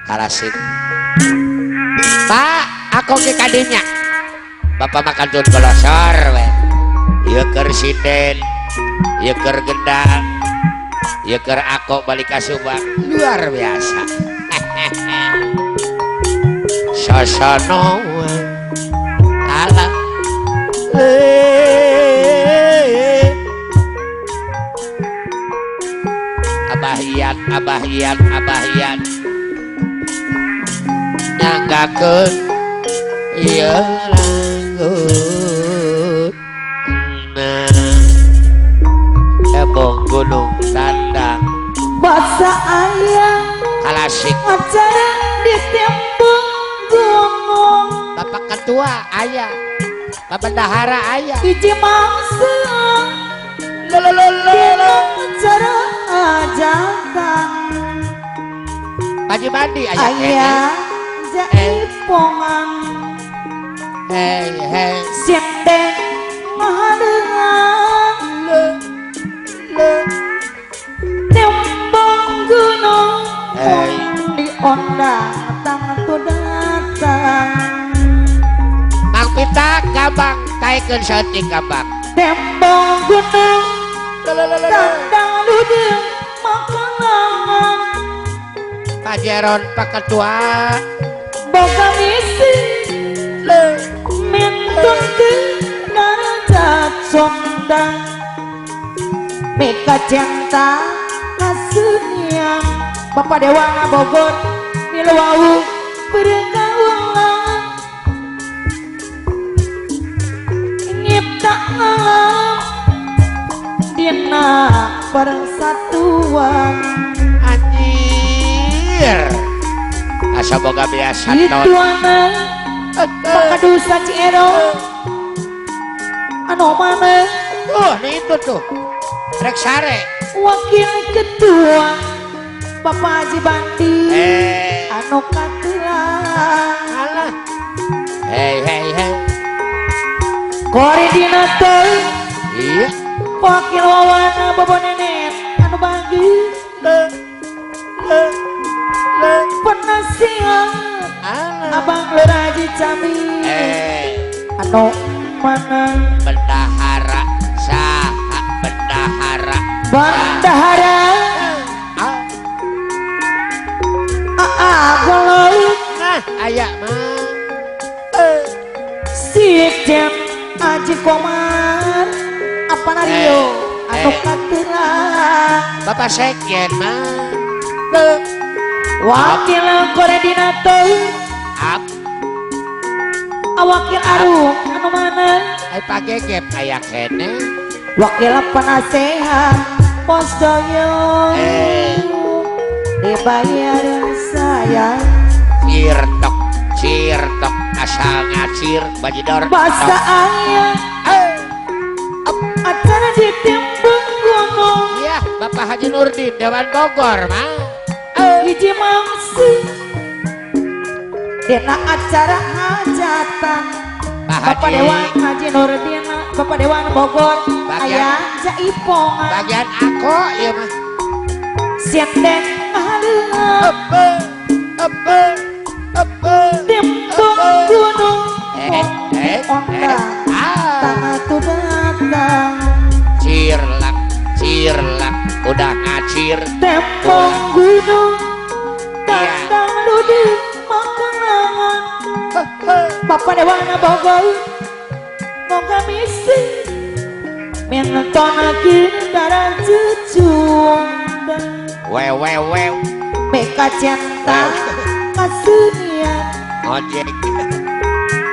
Kalasik. Pak, aku ke kadinya. Bapak makan tun kolosor we. Ieu keur sinden, ieu keur gendang, ieu keur aku balik ka Subang. Luar biasa. Sosono ala. Abahian nyanggakeun ieu langgut ebong gunung tandang basa ayah kalasik acara di tembung gunung Bapak Ketua ayah Bapak Bendahara ayah hiji mangsa dina acara ajakan Haji Bandi ayah ayah jaipongan hey siendeng ngahadeungan tembong gunung di onda datang Mang Pita gabang taikeun saeutik gabang tembong gunung tandang ludeng makalangan Pak Jeron Pak Ketua boga misi mintun ke darajat sondang mika cinta kasunian Bapak Dewana Bogor miluau bergaulan nyipta alam dina persatuan anjir asa boga biasa itu anak maka dosa Ciero anu mana nih itu tuh rek sare wakil ketua Bapak Haji Bandi anu katuran alah hey koordinator iya wakil wawana Bobo Nenek anu bagi penasihat Abang Lur Haji Cami anu mana bendahara saha bendahara goloi nah aya mah Sikjen Haji Komar apa nario anu katuran Bapak Sekjen mah wakil koordinator wakil Arum anu mana ay pagegep aya kene wakil penasehat Pos Doyo dibayar saya cirtok asal ngacir bajidor basa ayah acara di tembung gunung iya Bapak Haji Nurdin Dewan Bogor mah hiji mangsi dina acara hajatan Bapak Dewan Haji Nurdin Bapak Dewan Bogor ayah jaipongan bagian aku iya mah siendeng ahadeungan tembung gunung onda tanah tu datang cirlak udah ngacir tembong gunung tandang ludeng makalangan Bapak Dewana Bogor moga misi menontonakeun darajat Sunda wew meka cinta kasunian ojek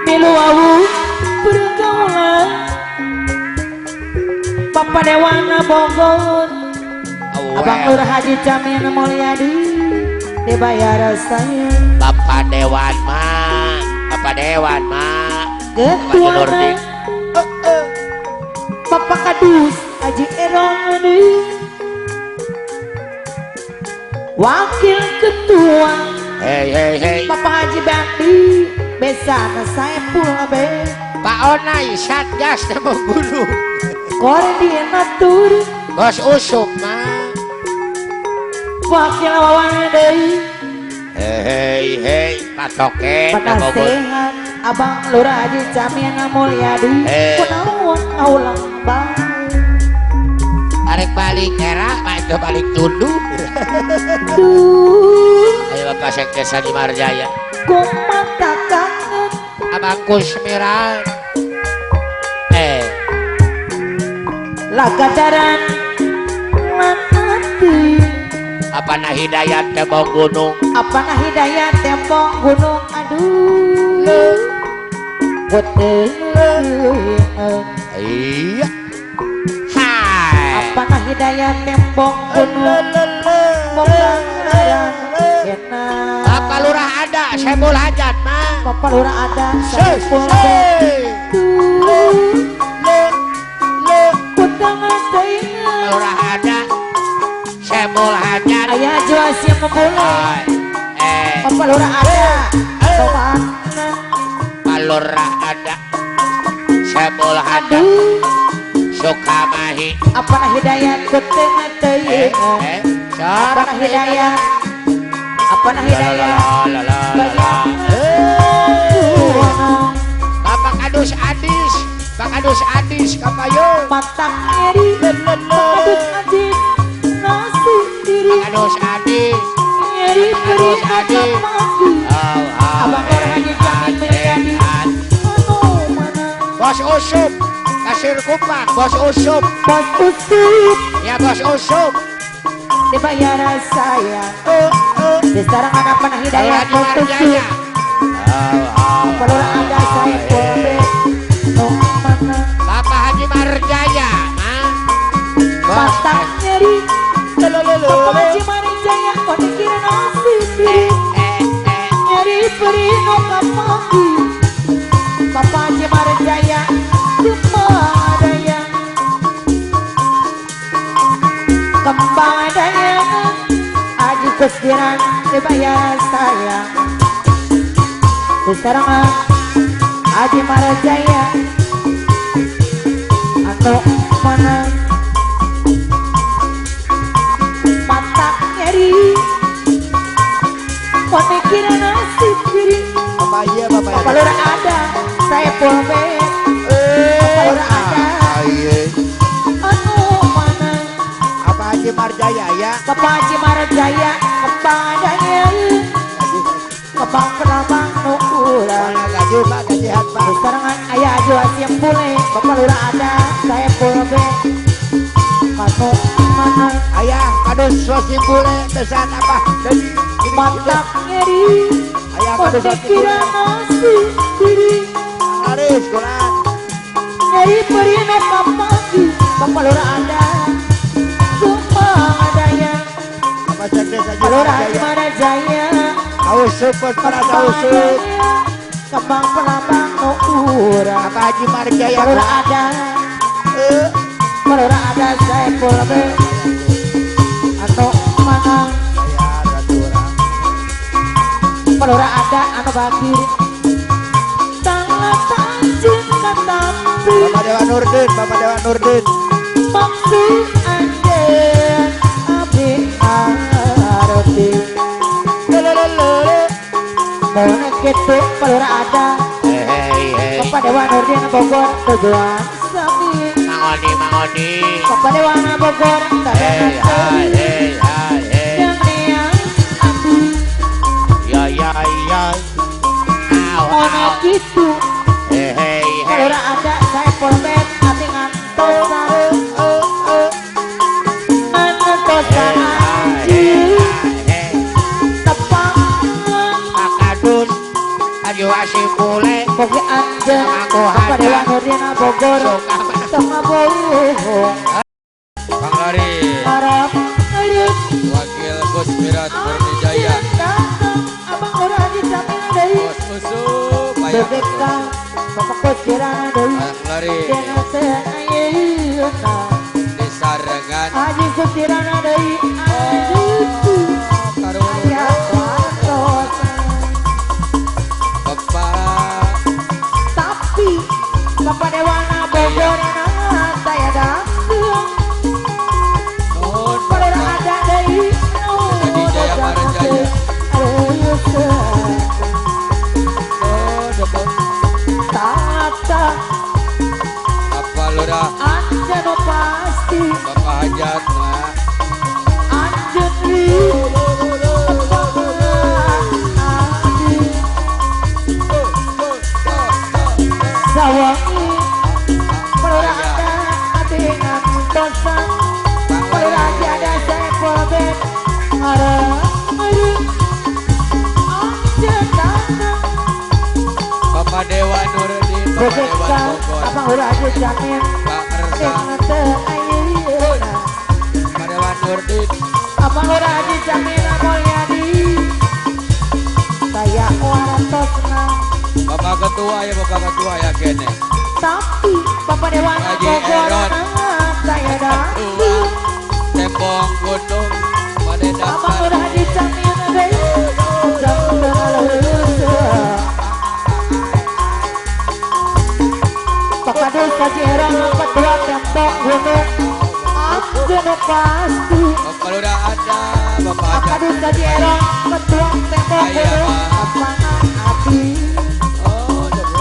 miluau bergaulan Bapak Dewana Bogor Abang Lur Haji Jamil Mulyadi dibayar saya Bapak Dewan mah ketua Bapak Kadus Haji Erong wakil ketua hey Bapak Haji Bandi besana saya pula be Pak Onai Satgas Tembong Gunung koordinator Bos Usuk mah wakil wawana deui hei patoke penasehat Abang Lurah Haji Camina Mulyadi kunaon aulang bae arek balik era main ke balik tundu ayo Bapak Sekdes Haji Marjaya kumata kangen Abang Kusmiran lagadaran manati apa nah hidayat tembok gunung apa nah hidayat tembok gunung aduh putih iya hai apa nah hidayat tembok gunung Bapak Lurah ada Saiful Hajat mah Bapak Lurah ada Saiful Lurah ada Saiful Hajat ayah jual siap memulai Bapak Lurah ada Bapak Lurah ada Saiful Hajat Sukamahi apa nah hidayat kuteng teh apa nah hidayat apa nah hidayat Bapak Kadus Adis Bapak Kadus Adis kapayo matak eri kadus adis nasi diri Bapak Kadus Adis eri Kadus Adis Abang Lurah Haji Camina Mulyadi Bos Usup kasir kupak Bos Usup Bos Usup ya Bos Usup dibayar saya sekarang anak panah hidayat Haji Marjaya Bapak Lurah ada saya boleh mana Bapak Haji Marjaya matak nyeri Bapak Haji Marjaya kau dikira nasi diri nyeri beri no kapagi Bapak Haji Marjaya kembang daya kembang daya Haji Kusdiran dibayar saya sekarang Haji Marjaya atau mana matak nyeri kau dikira nasi diri Bapak Lurah ada saya polbet Bapak Lurah ada anu mana apa Haji Marjaya ya Bapak Haji Marjaya kepadanya kebang kelabang nu urang sekarang ayah jual siap boleh Bapak Lurah ada saya polbet kanu mana ayah kadus sosi bule besan apa jadi matak nyeri ayah kau kadus sosi dikira bule nasi diri Aris kulan nyeri beri no kapagi Bapak Lurah ada sumpah adanya apa Sekdes Haji Bapak Lurah Haji Marjaya Marjaya Ausup para Ausup kembang pelabang no urang apa Haji Marjaya Bapak Lurah ada Bapak Lurah ada saya polbet atau mana Bapak Lurah ada anu bagir tangan tanjung katampi Bapak Dewa Nurdin Bapak Dewa Nurdin maksud anden abdi arti mau gitu Bapak Lurah ada Bapak Dewa Nurdin Bogor tujuan sami Mangoni Bapak Dewa Bogor hey yang niang adi ya mau gitu hey Bapak Lurah ada saya polbet hati ngantosan ngantosan anjir tepang Kadus Haji Wasim Bule Bogi anjir Bapak Dewa Nurdin Bogor sama bohong Bang Lari, harap lihat Wakil Gus Mirat Murni Abang Lurah Haji Camina dari Bos Usup, Bayang BPK Bapak Kusdiran dari Bang Lari, Dena Seayuna Desa Rengan, Haji Kusdiran dari Aduh Karulu, Ayah Kuantos Bapak, tapi Bapak Dewa Bogor saya datang Nuhun, Bapak Lurah ada dari Jadi Jaya Marjaya, pasti Bapak Hajat nah. anjeun sawangi pelura ada adegan tosan pelura ada saya polbet arep anjeun datang Bapak Dewa Nurdin Bapak Dewa bebekkan Bogor abang udah aja jamin Pak Ersa teu ayeuna Bapak Dewa Nurdin abang udah aja jamin Mulyadi saya waratosna Bapak Ketua ya kene tapi Bapak Dewan Haji Bogor Eron. saya datang Tembong Gunung pada abang daftar udah dijamin deh Bapak Desa Jerong kedua tembok gunung anjeun pasti Bapak udah ada Bapak Bapak Hajat Desa Jerong kedua tembok Iya, gunung Pak. lapangan hati Oh coba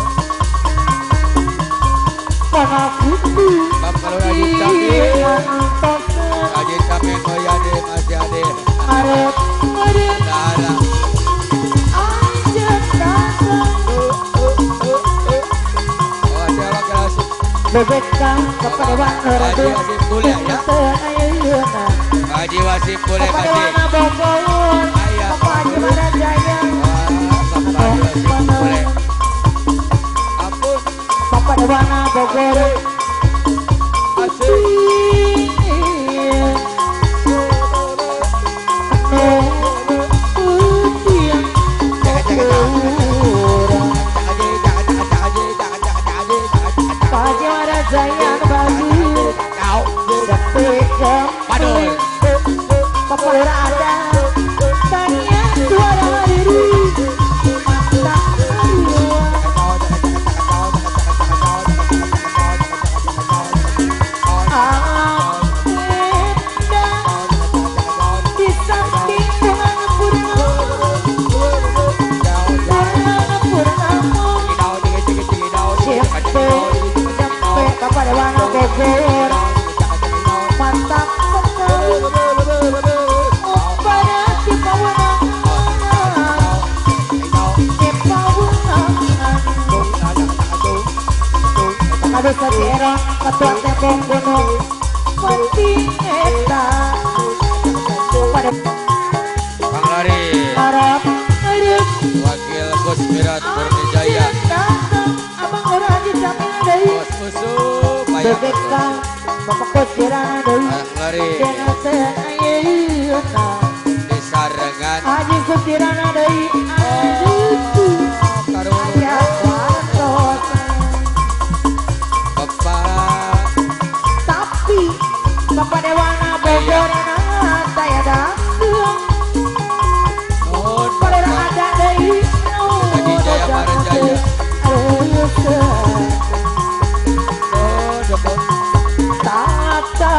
Pana Putih Bapak udah dicamin Haji Camin Moyade masih ada arep Darah anjeun datang Oh Jawa kelas bebekkan Bapak Dewan Haji Nurdin Wasim boleh ya ayeuna Haji Wasim boleh Bapak masih Dewan Bogor Ayah, Bapak Haji Marajaya Wah Bapak Haji Wasim boleh Ampun Bapak Dewan Bogor Asik Pak Haji Marajaya bagus Padul Bapak Lura ada tanya suara diri mantap di samping bulan purnama sampai Bapak Dewan Bogor mantap sekali pada si pemenangan si pemenangan ada sejarah ketua tembok gunung penting eta pada Bang Lari harap harus Wakil Gus Mirat Purnijaya datang abang orang dijamin dari Bos musuh Bayang bebekkan bapak kosiran dari Bang Lari dengan ayeuna Desa Rengan Haji kosiran dari aduh Karun ayah watos Bapak tapi Bapak Dewan Bogor saya datang Nun pada ada dari Haji Jaya Marajaya Oh Joko tata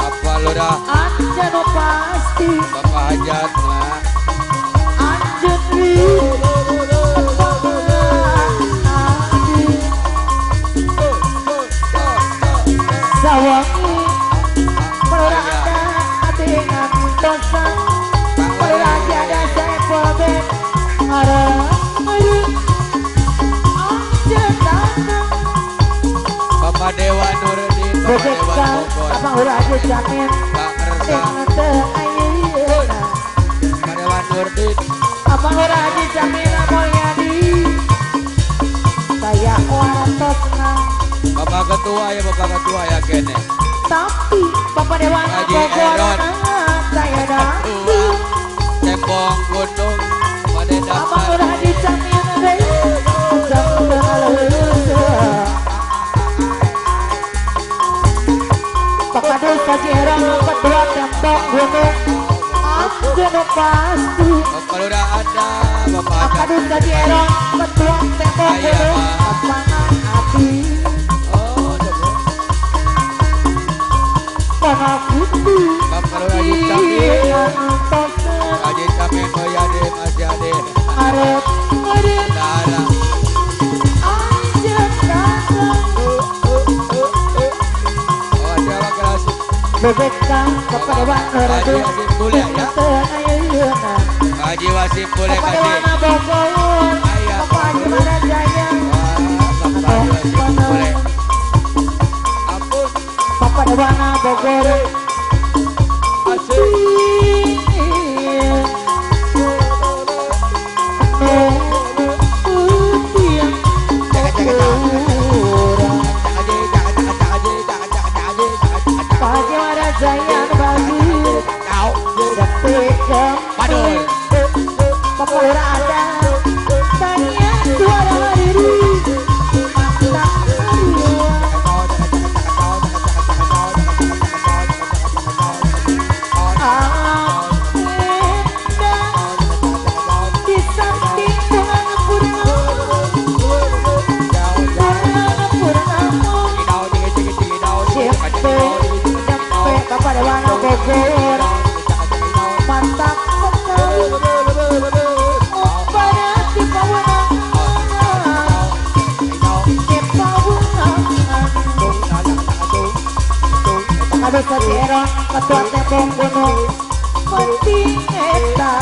Bapak Lurah anjeun pasti Bapak Hajat nah anjeun sawangi pelura ada adegan tosan pelura ada saya polbet arep anjeun datang Bapak Dewa Nurdin Bapak Dewa bebekkan Bogor abang udah aja jamin Pak Ersa dengan ayeuna Bapak Dewa Nurdin abang udah aja jamin Mulyadi saya waratosna Bapak Ketua ya kene tapi Bapak Dewan Haji Bogor Eron. saya datang Tembong Gunung pada abang daftar udah dijamin deh Bapak Desa Jerong kedua tembok gunung anjeun pasti Bapak udah ada Bapak Bapak Hajat Desa Jerong kedua tembok Iya, gunung Pak. lapangan hati Oh Joko Pana Putih Bapak udah dicamin Haji Camin Moyade masih ada arep Darah anjeun datang Oh Bapak Dewa Haji Wasim boleh ya. Haji Wasim boleh Bapak kasih. Dewa Bogor Bapak Haji Marajaya Bapak Haji Wasim boleh. Ampun. Bapak Dewa Bogor Asik. Pak Haji Marajaya bagus Padul. Bapak Lura ada tanya suara diri mantap di samping dengan Bapak Dewa Bogor mantap sekali pada si pawangan si pawangan ada sejeron ketua tembong gunung penting eta